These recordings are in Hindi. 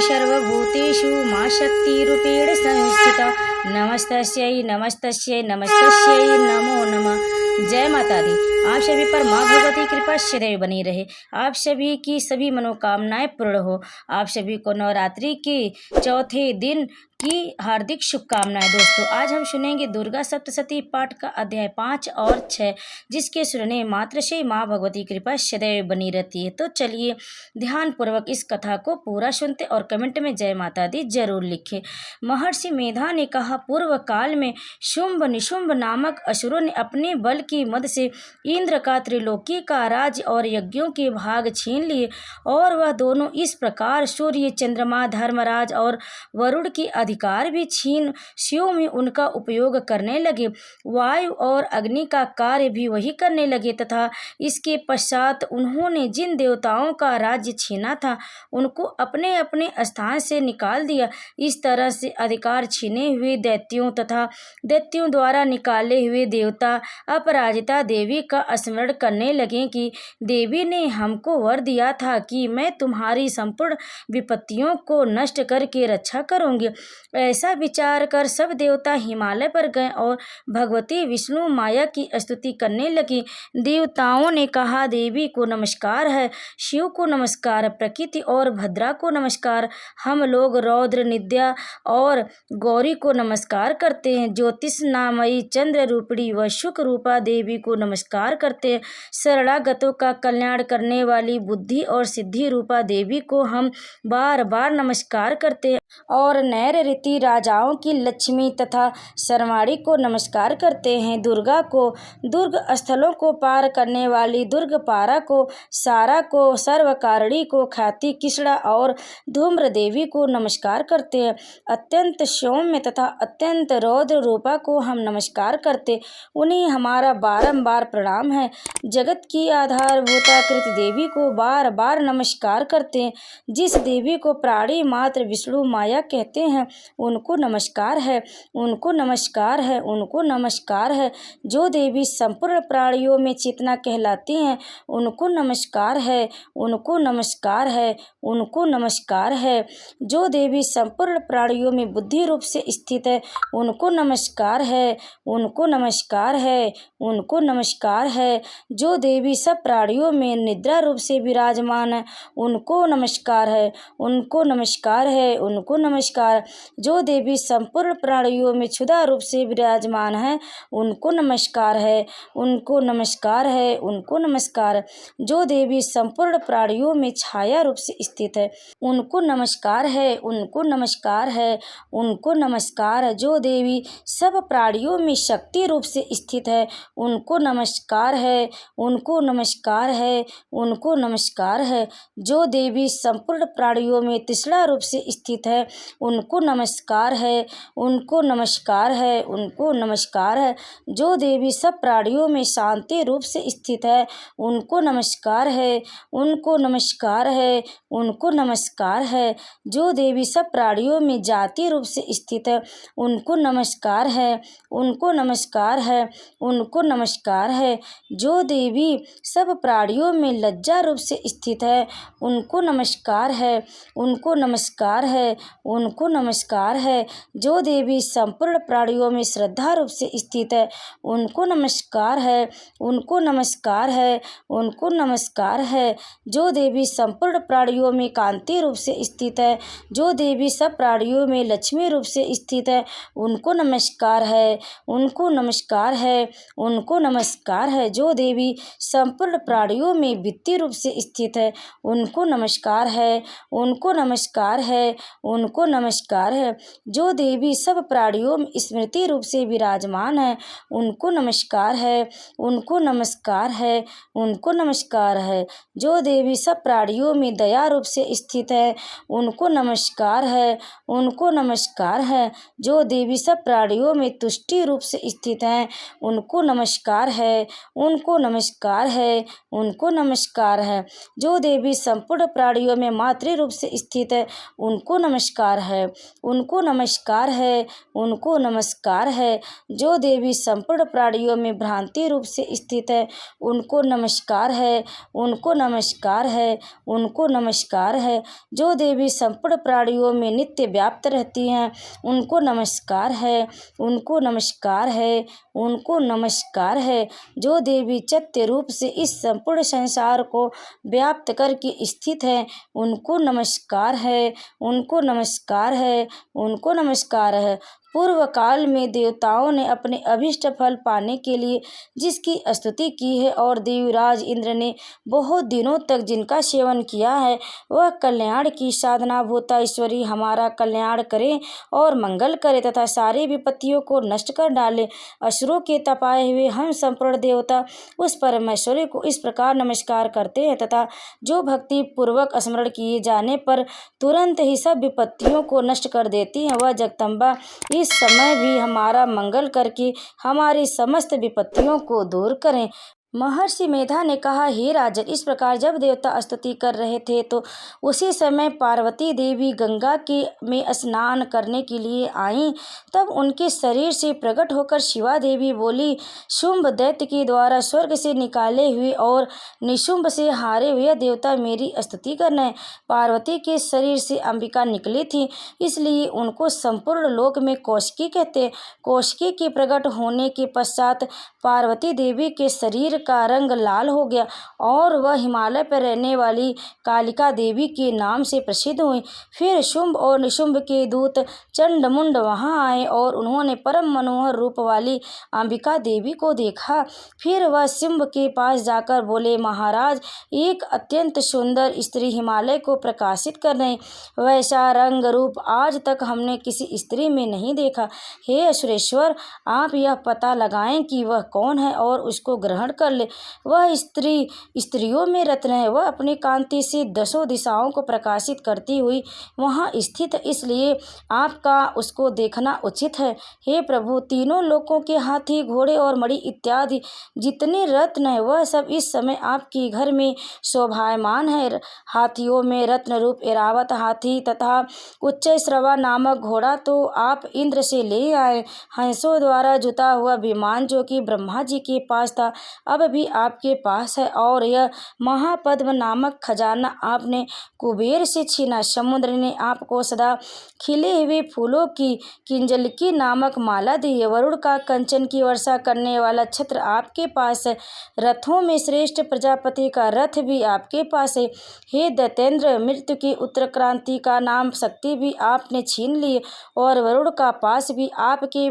सर्वभूतेषु मां शक्तिरूपेण संस्थिता। नमस्तस्यै नमस्तस्यै नमस्तस्यै नमो नमः। जय माता दी। आप सभी पर माँ भगवती की कृपा सदैव बनी रहे। आप सभी की सभी मनोकामनाएं पूर्ण हो। आप सभी को नवरात्रि के चौथे दिन की हार्दिक शुभकामनाएं। दोस्तों, आज हम सुनेंगे दुर्गा सप्तशती पाठ का अध्याय 5 और 6, जिसके सुनने मात्र से माँ भगवती की कृपा सदैव बनी रहती है। तो चलिए ध्यान पूर्वक इस कथा को पूरा सुनते और कमेंट में जय माता दी जरूर लिखें। महर्षि मेधा ने कहा, पूर्व काल में शुंभ निशुंभ नामक असुरों ने अपने बल की मद से इंद्र का त्रिलोकी का राज्य और यज्ञों के भाग छीन लिए, और वह दोनों इस प्रकार सूर्य, चंद्रमा, धर्मराज और वरुण की अधिकार भी छीन शिव में उनका उपयोग करने लगे। वायु और अग्नि का कार्य भी वही करने लगे तथा इसके पश्चात उन्होंने जिन देवताओं का राज्य छीना था उनको अपने अपने स्थान से निकाल दिया। इस तरह से अधिकार छीने हुए दैत्यों तथा दैत्यों द्वारा निकाले हुए देवता अपराजिता देवी का स्मरण करने लगे कि देवी ने हमको वर दिया था कि मैं तुम्हारी संपूर्ण विपत्तियों को नष्ट करके रक्षा करूंगी। ऐसा विचार कर सब देवता हिमालय पर गए और भगवती विष्णु माया की स्तुति करने लगी। देवताओं ने कहा, देवी को नमस्कार है, शिव को नमस्कार, प्रकृति और भद्रा को नमस्कार। हम लोग रौद्र, निद्या और गौरी को नमस्कार करते हैं। ज्योतिष नामयी चंद्र रूपिणी व शुक रूपा देवी को नमस्कार करते हैं। शरणागतों का कल्याण करने वाली बुद्धि और सिद्धि रूपा देवी को हम बार बार नमस्कार करते हैं और नैऋति राजाओं की लक्ष्मी तथा शर्माणी को नमस्कार करते हैं। दुर्गा को दुर्ग स्थलों को पार करने वाली दुर्गपारा को, सारा को, सर्वकारिणी को, ख्याति कृष्णा और धूम्र देवी को नमस्कार करते हैं। अत्यंत सौम्य तथा अत्यंत रौद्र रूपा को हम नमस्कार करते, उन्हें हमारा बारंबार प्रणाम है। जगत की आधारभूताकृत देवी को बार बार नमस्कार करते हैं। जिस देवी को प्राणी मात्र विष्णु माया कहते हैं उनको नमस्कार है, उनको नमस्कार है, उनको नमस्कार है। जो देवी संपूर्ण प्राणियों में चेतना कहलाती हैं उनको नमस्कार है, उनको नमस्कार है, उनको नमस्कार है। जो देवी संपूर्ण प्राणियों में बुद्धि रूप से स्थित है उनको नमस्कार है, उनको नमस्कार है, उनको नमस्कार है। जो देवी सब प्राणियों में निद्रा रूप से विराजमान है उनको नमस्कार है, उनको नमस्कार है, उनको नमस्कार। जो देवी संपूर्ण प्राणियों में क्षुधा रूप से विराजमान है उनको नमस्कार है, उनको नमस्कार है, उनको नमस्कार। जो देवी संपूर्ण प्राणियों में छाया रूप से स्थित है उनको नमस्कार है, उनको नमस्कार है, उनको नमस्कार। जो देवी सब प्राणियों में शक्ति रूप से स्थित है उनको नमस्कार है, उनको नमस्कार है, उनको नमस्कार है। जो देवी संपूर्ण प्राणियों में तृष्णा रूप से स्थित है उनको नमस्कार है, उनको नमस्कार है, उनको नमस्कार है। जो देवी सब प्राणियों में शांति रूप से स्थित है उनको नमस्कार है, उनको नमस्कार है, उनको नमस्कार है। जो देवी सब प्राणियों में जाति रूप से स्थित है उनको नमस्कार है, उनको नमस्कार है, उनको नमस्कार है। जो देवी सब प्राणियों में लज्जा रूप से स्थित है उनको नमस्कार है, उनको नमस्कार है, उनको नमस्कार है। जो देवी संपूर्ण प्राणियों में श्रद्धा रूप से स्थित है उनको नमस्कार है, उनको नमस्कार है, उनको नमस्कार है। जो देवी संपूर्ण प्राणियों में कांति रूप से स्थित है, जो देवी सब प्राणियों में लक्ष्मी रूप से स्थित है उनको नमस्कार है, उनको नमस्कार है, उनको नमस्कार है। जो देवी संपूर्ण प्राणियों में वित्तीय रूप से स्थित है उनको नमस्कार है, उनको नमस्कार है, उनको नमस्कार है। जो देवी सब प्राणियों में स्मृति रूप से विराजमान है उनको नमस्कार है, उनको नमस्कार है, उनको नमस्कार है। जो देवी सब प्राणियों में दया रूप से स्थित है उनको नमस्कार है, उनको नमस्कार है। जो देवी सब प्राणियों में तुष्टि रूप से स्थित है उनको नमस्कार है, उनको नमस्कार है, उनको नमस्कार है। जो देवी संपूर्ण प्राणियों में मातृ रूप से स्थित है उनको नमस्कार है, उनको नमस्कार है, उनको नमस्कार है। जो देवी संपूर्ण प्राणियों में भ्रांति रूप से स्थित है, उनको नमस्कार है, उनको नमस्कार है, उनको नमस्कार है। जो देवी संपूर्ण प्राणियों में नित्य व्याप्त रहती हैं, उनको नमस्कार है, उनको नमस्कार है, उनको नमस्कार है। जो देवी चैत्य रूप से इस संपूर्ण संसार को व्याप्त करके स्थित है, उनको नमस्कार है, उनको नमस्कार है, उनको नमस्कार है। पूर्व काल में देवताओं ने अपने अभीष्ट फल पाने के लिए जिसकी स्तुति की है और देवराज इंद्र ने बहुत दिनों तक जिनका सेवन किया है, वह कल्याण की साधना भूता ईश्वरी हमारा कल्याण करे और मंगल करे तथा सारी विपत्तियों को नष्ट कर डाले। असुरों के तपाए हुए हम संपूर्ण देवता उस परमेश्वरी को इस प्रकार नमस्कार करते हैं तथा जो भक्ति पूर्वक स्मरण किए जाने पर तुरंत ही सब विपत्तियों को नष्ट कर देती हैं, वह जगदम्बा इस समय भी हमारा मंगल करके हमारी समस्त विपत्तियों को दूर करें। महर्षि मेधा ने कहा, हे राजन, इस प्रकार जब देवता स्तुति कर रहे थे तो उसी समय पार्वती देवी गंगा के में स्नान करने के लिए आईं। तब उनके शरीर से प्रकट होकर शिवा देवी बोली, शुंभ दैत्य के द्वारा स्वर्ग से निकाले हुए और निशुंभ से हारे हुए देवता मेरी स्तुति कर रहे हैं। पार्वती के शरीर से अंबिका निकली थी, इसलिए उनको संपूर्ण लोक में कौशिकी कहते हैं। कौशिकी के प्रकट होने के पश्चात पार्वती देवी के शरीर का रंग लाल हो गया और वह हिमालय पर रहने वाली कालिका देवी के नाम से प्रसिद्ध हुई। फिर शुंभ और निशुंभ के दूत चंडमुंड वहां आए और उन्होंने परम मनोहर रूप वाली अंबिका देवी को देखा। फिर वह शुंभ के पास जाकर बोले, महाराज, एक अत्यंत सुंदर स्त्री हिमालय को प्रकाशित कर रही, वैसा रंग रूप आज तक हमने किसी स्त्री में नहीं देखा। हे असुरेश्वर, आप यह पता लगाएं कि वह कौन है और उसको ग्रहण कर ले। वह स्त्री स्त्रियों में रत्न है, वह अपनी कांति से दसों दिशाओं को प्रकाशित करती हुई वहाँ स्थित, इसलिए आपका उसको देखना उचित है। हे प्रभु, तीनों लोकों के हाथी, घोड़े और मणि इत्यादि जितने रत्न है, वह सब इस समय आपके घर में शोभायमान है। हाथियों में रत्न रूप ऐरावत हाथी तथा उच्चैश्रवा नामक घोड़ा तो आप इंद्र से ले आए। हंसों द्वारा जुता हुआ विमान जो कि ब्रह्मा जी के पास था, अब भी आपके पास है। और यह महापद्म नामक खजाना आपने कुबेर से छीना। समुद्र ने आपको सदा खिले हुए फूलों की किंजलकी नामक माला दी है। वरुण का कंचन की वर्षा करने वाला छत्र आपके पास है। रथों में श्रेष्ठ प्रजापति का रथ भी आपके पास है। हे दैतेंद्र, मृत्यु की उत्तरक्रांति का नाम शक्ति भी आपने छीन ली और वरुण का पास भी आपके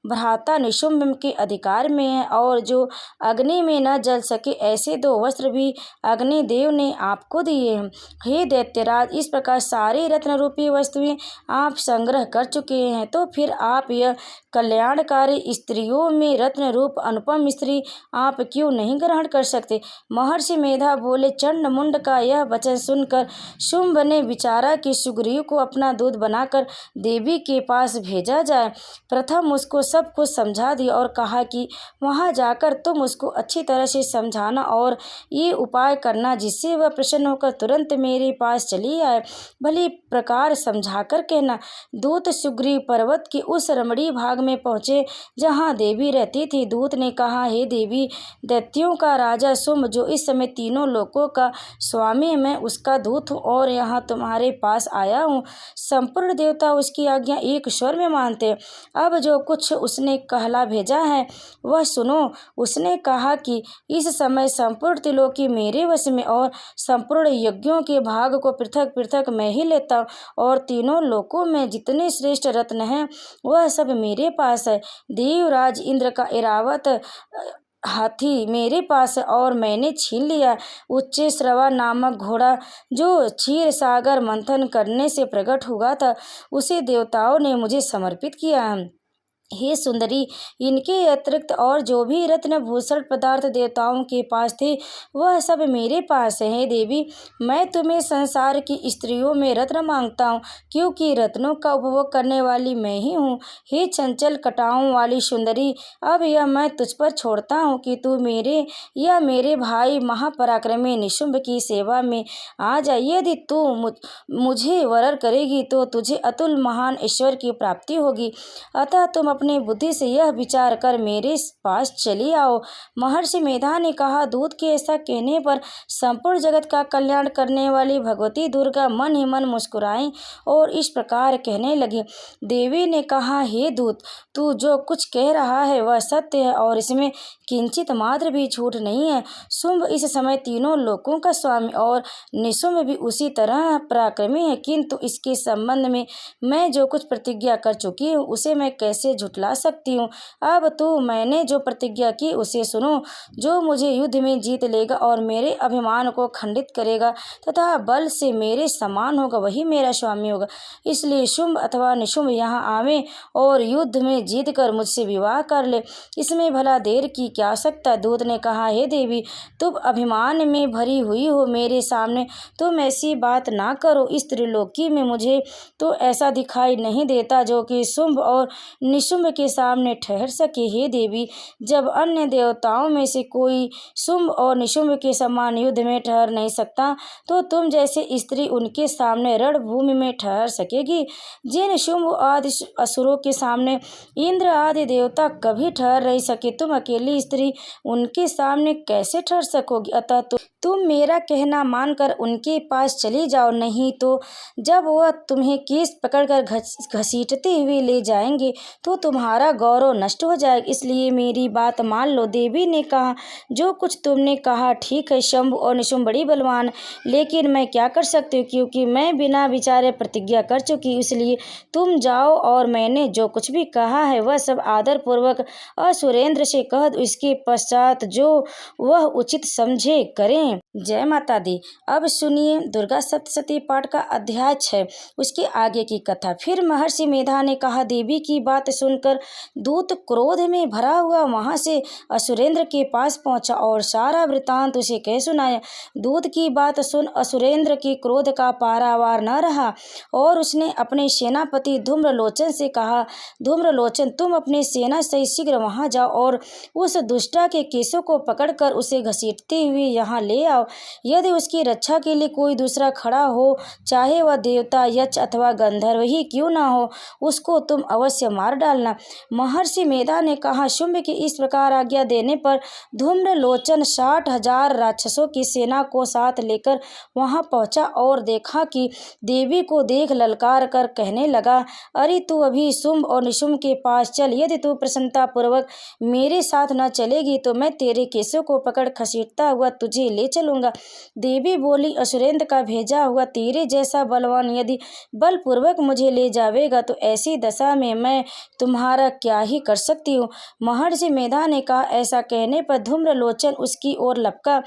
भ्राता निशुंभ के अधिकार में है। और जो अग्नि में न जल सके ऐसे दो वस्त्र भी अग्निदेव ने आपको दिए हैं। हे दैत्यराज, इस प्रकार सारी रत्न रूपी वस्तुएं आप संग्रह कर चुके हैं, तो फिर आप यह कल्याणकारी स्त्रियों में रत्न रूप अनुपम स्त्री आप क्यों नहीं ग्रहण कर सकते? महर्षि मेधा बोले, चंडमुंड का यह वचन सुनकर शुंभ ने विचारा कि सुग्रीव को अपना दूत बनाकर देवी के पास भेजा जाए। प्रथम उसको सब कुछ समझा दिया और कहा कि वहां जाकर तुम उसको अच्छी तरह से समझाना और ये उपाय करना जिससे वह प्रसन्न होकर तुरंत मेरे पास चली आए। भली प्रकार समझाकर कहना। दूत सुग्रीव पर्वत के उस रमणीय भाग में पहुँचे जहाँ देवी रहती थी। दूत ने कहा, हे देवी, दैत्यों का राजा शुंभ जो इस समय तीनों लोकों का स्वामी है, मैं उसका दूत हूँ और यहाँ तुम्हारे पास आया हूँ। संपूर्ण देवता उसकी आज्ञा एक स्वर में मानते हैं। अब जो कुछ उसने कहला भेजा है वह सुनो। उसने कहा कि इस समय संपूर्ण त्रिलोकी मेरे वश में और संपूर्ण यज्ञों के भाग को पृथक पृथक मैं ही लेता हूँ और तीनों लोकों में जितने श्रेष्ठ रत्न हैं वह सब मेरे पास है। देवराज इंद्र का ऐरावत हाथी मेरे पास है और मैंने छीन लिया। उच्चैश्रवा नामक घोड़ा जो क्षीर सागर मंथन करने से प्रकट हुआ था, उसे देवताओं ने मुझे समर्पित किया है। हे सुंदरी, इनके अतिरिक्त और जो भी रत्न भूषण पदार्थ देवताओं के पास थे वह सब मेरे पास है देवी। मैं तुम्हें संसार की स्त्रियों में रत्न मांगता हूँ, क्योंकि रत्नों का उपभोग करने वाली मैं ही हूँ। हे चंचल कटाओं वाली सुंदरी, अब यह मैं तुझ पर छोड़ता हूँ कि तू मेरे या मेरे भाई महापराक्रमी निशुंभ की सेवा में आ जा। यदि तू मुझे वरण करेगी तो तुझे अतुल महान ईश्वर की प्राप्ति होगी। अतः तुम अपनी बुद्धि से यह विचार कर मेरे पास चली आओ। महर्षि मेधा ने कहा। दूत के ऐसा कहने पर संपूर्ण जगत का कल्याण करने वाली भगवती दुर्गा मन ही मन मुस्कुराई और इस प्रकार कहने लगी। देवी ने कहा, हे दूत, तू जो कुछ कह रहा है वह सत्य है और इसमें किंचित मात्र भी झूठ नहीं है। शुंभ इस समय तीनों लोकों का स्वामी और निशुंभ भी उसी तरह पराक्रमी है, किंतु इसके संबंध में मैं जो कुछ प्रतिज्ञा कर चुकी हूँ उसे मैं कैसे झुठला सकती हूँ। अब तो मैंने जो प्रतिज्ञा की उसे सुनो। जो मुझे युद्ध में जीत लेगा और मेरे अभिमान को खंडित करेगा तथा बल से मेरे समान होगा वही मेरा स्वामी होगा। इसलिए शुंभ अथवा निशुंभ यहाँ आवे और युद्ध में जीत कर मुझसे विवाह कर ले, इसमें भला देर की क्या आवश्यकता। दूत ने कहा, हे देवी, तुम अभिमान में भरी हुई हो, मेरे सामने तुम ऐसी बात ना करो। इस त्रिलोकी में मुझे तो ऐसा दिखाई नहीं देता जो कि शुंभ और निशुंभ के सामने ठहर सके। हे देवी, जब अन्य देवताओं में से कोई शुंभ और निशुंभ के समान युद्ध में ठहर नहीं सकता तो तुम जैसे स्त्री उनके सामने रणभूमि में ठहर सकेगी। जिन शुंभ आदि असुरों के सामने इंद्र आदि देवता कभी ठहर नहीं सके, तुम अकेली स्त्री उनके सामने कैसे ठहर सकोगी। अतः तुम मेरा कहना मानकर उनके पास चली जाओ, नहीं तो जब वह तुम्हें केस पकड़कर घसीटते हुए ले जाएंगे तो तुम्हारा गौरव नष्ट हो जाएगा। इसलिए मेरी बात मान लो। देवी ने कहा, जो कुछ तुमने कहा ठीक है। शंभु और निशुंभ बड़ी बलवान, लेकिन मैं क्या कर सकती हूँ, क्योंकि मैं बिना विचारे प्रतिज्ञा कर चुकी। इसलिए तुम जाओ और मैंने जो कुछ भी कहा है वह सब आदर पूर्वक असुरेंद्र से कह दो। इसके पश्चात जो वह उचित समझे करें। जय माता दी। अब सुनिए दुर्गा सप्तशती पाठ का अध्याय 6, उसके आगे की कथा। फिर महर्षि मेधा ने कहा, देवी की बात सुनकर दूत क्रोध में भरा हुआ वहां से असुरेंद्र के पास पहुंचा और सारा वृतांत उसे कह सुनाया। दूत की बात सुन असुरेंद्र के क्रोध का पारावार न रहा और उसने अपने सेनापति धूम्रलोचन से कहा, धूम्रलोचन, तुम अपनी सेना से शीघ्र वहां जाओ और उस दुष्टा के केसों को पकड़कर उसे घसीटते हुए यहाँ ले आओ। यदि उसकी रक्षा के लिए कोई दूसरा खड़ा हो, चाहे वह देवता, यक्ष अथवा गंधर्व ही क्यों ना हो, उसको तुम अवश्य मार डालना। महर्षि मेधा ने कहा। शुंभ की इस प्रकार आज्ञा देने पर धूम्रलोचन 60,000 राक्षसों की सेना को साथ लेकर वहां पहुंचा और देखा कि देवी को देख ललकार कर कहने लगा, अरे तू अभी शुंभ और निशुंभ के पास चल। यदि तू प्रसन्नता पूर्वक मेरे साथ न चलेगी तो मैं तेरे केसों को पकड़ घसीटता हुआ तुझे ले चलूंगा। देवी बोली, असुरेंद्र का भेजा हुआ तेरे जैसा बलवान यदि बलपूर्वक मुझे ले जावेगा तो ऐसी दशा में मैं तुम्हारा क्या ही कर सकती हूँ। महर्षि मेधा ने कहा। ऐसा कहने पर धूम्रलोचन उसकी ओर लपका,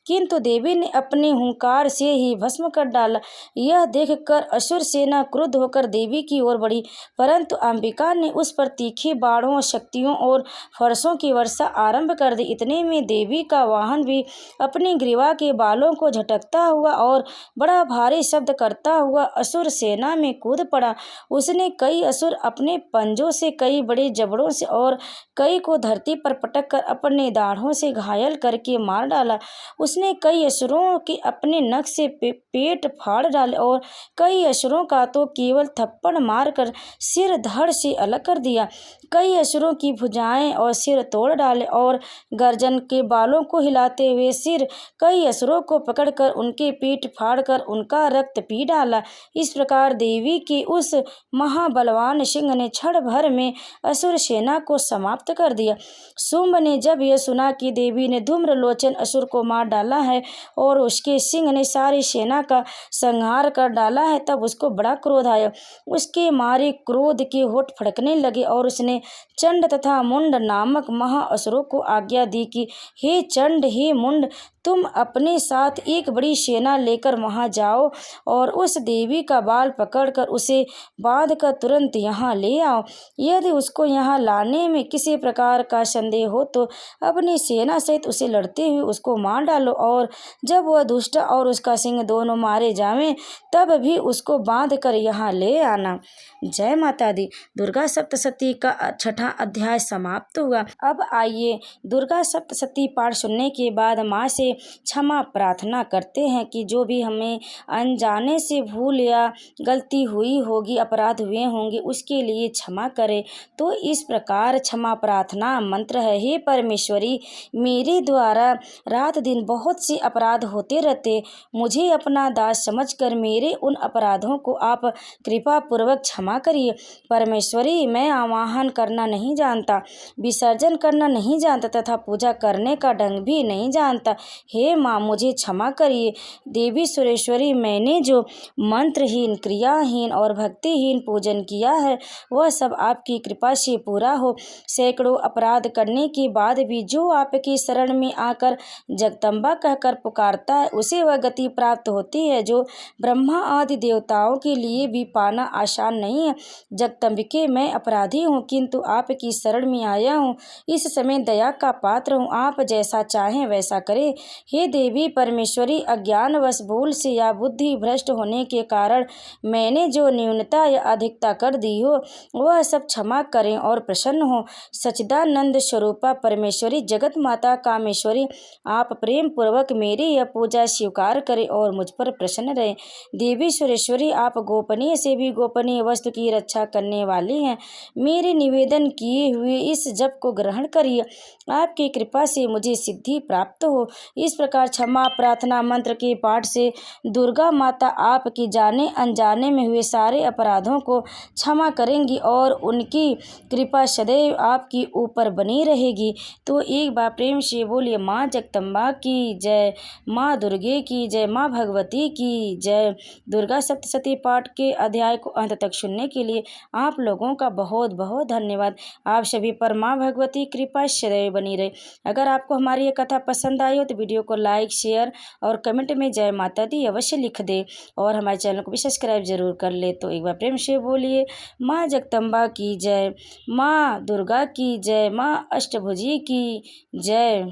किंतु देवी ने अपने हुंकार से ही भस्म कर डाला। यह देखकर असुर सेना क्रुद्ध होकर देवी की ओर बढ़ी, परंतु अंबिका ने उस पर तीखी बाणों, शक्तियों और फरसों की वर्षा आरंभ कर दी। इतने में देवी का वाहन भी अपनी ग्रीवा के बालों को झटकता हुआ और बड़ा भारी शब्द करता हुआ असुर सेना में कूद पड़ा। उसने कई असुर अपने पंजों से, कई बड़े जबड़ों से और कई को धरती पर पटक कर अपने दाढ़ों से घायल करके मार डाला। उसने कई असुरों के अपने नख से पेट फाड़ डाले और कई असुरों का तो केवल थप्पड़ मारकर सिर धड़ से अलग कर दिया। कई असुरों की भुजाएं और सिर तोड़ डाले और गर्दन के बालों को हिलाते हुए सिर कई असुरों को पकड़कर उनके पीठ फाड़कर उनका रक्त पी डाला। इस प्रकार देवी के उस महाबलवान सिंह ने क्षण भर में असुर सेना को समाप्त कर दिया। शुंभ ने जब यह सुना कि देवी ने धूम्रलोचन असुर को मार डाला है और उसके सिंह ने सारी सेना का संहार कर डाला है, तब उसको बड़ा क्रोध आया। उसके मारे क्रोध के होठ फड़कने लगे और उसने चंड तथा मुंड नामक महाअसुरों को आज्ञा दी कि हे चंड, हे मुंड, तुम अपने साथ एक बड़ी सेना लेकर वहाँ जाओ और उस देवी का बाल पकड़कर उसे बांधकर तुरंत यहाँ ले आओ। यदि उसको यहाँ लाने में किसी प्रकार का संदेह हो तो अपनी सेना सहित उसे लड़ते हुए उसको मार डालो, और जब वह दुष्ट और उसका सिंह दोनों मारे जावें तब भी उसको बांध कर यहाँ ले आना। जय माता दी। दुर्गा सप्तशती का छठा अध्याय समाप्त हुआ। अब आइए दुर्गा सप्तशती पाठ सुनने के बाद माँ से क्षमा प्रार्थना करते हैं कि जो भी हमें अनजाने से भूल या गलती हुई होगी, अपराध हुए होंगे, उसके लिए क्षमा करें। तो इस प्रकार क्षमा प्रार्थना मंत्र है। हे परमेश्वरी, मेरे द्वारा रात दिन बहुत से अपराध होते रहते, मुझे अपना दास समझकर मेरे उन अपराधों को आप कृपा पूर्वक क्षमा करिए। परमेश्वरी, मैं आवाहन करना नहीं जानता, विसर्जन करना नहीं जानता तथा पूजा करने का ढंग भी नहीं जानता। हे माँ, मुझे क्षमा करिए। देवी सुरेश्वरी, मैंने जो मंत्रहीन, क्रियाहीन और भक्तिहीन पूजन किया है वह सब आपकी कृपा से पूरा हो। सैकड़ों अपराध करने के बाद भी जो आपकी शरण में आकर जगदम्बा कहकर पुकारता है उसे वह गति प्राप्त होती है जो ब्रह्मा आदि देवताओं के लिए भी पाना आसान नहीं है। जगदम्बिके, मैं अपराधी हूँ किंतु आपकी शरण में आया हूँ। इस समय दया का पात्र हूँ, आप जैसा चाहें वैसा करें। हे देवी परमेश्वरी, अज्ञानवश भूल से या बुद्धि भ्रष्ट होने के कारण मैंने जो न्यूनता या अधिकता कर दी हो वह सब क्षमा करें और प्रसन्न हो। सच्चिदानंद स्वरूपा परमेश्वरी, जगत माता कामेश्वरी, आप प्रेम पूर्वक मेरी यह पूजा स्वीकार करें और मुझ पर प्रसन्न रहें। देवी सुरेश्वरी, आप गोपनीय से भी गोपनीय वस्तु की रक्षा करने वाली हैं। मेरे निवेदन किए हुए इस जप को ग्रहण करिए, आपकी कृपा से मुझे सिद्धि प्राप्त हो। इस प्रकार क्षमा प्रार्थना मंत्र के पाठ से दुर्गा माता आपकी जाने अनजाने में हुए सारे अपराधों को क्षमा करेंगी और उनकी कृपा सदैव आपकी ऊपर बनी रहेगी। तो एक बार प्रेम से बोलिए माँ जगदम्बा की जय, माँ दुर्गे की जय, माँ भगवती की जय। दुर्गा सप्तशती पाठ के अध्याय को अंत तक सुनने के लिए आप लोगों का बहुत बहुत धन्यवाद। आप सभी पर माँ भगवती कृपा सदैव बनी रहे। अगर आपको हमारी ये कथा पसंद आई हो तो वीडियो को लाइक, शेयर और कमेंट में जय माता दी अवश्य लिख दे और हमारे चैनल को भी सब्सक्राइब जरूर कर ले। तो एक बार प्रेम से बोलिए माँ जगदम्बा की जय, माँ दुर्गा की जय, माँ अष्टभुजी की जय।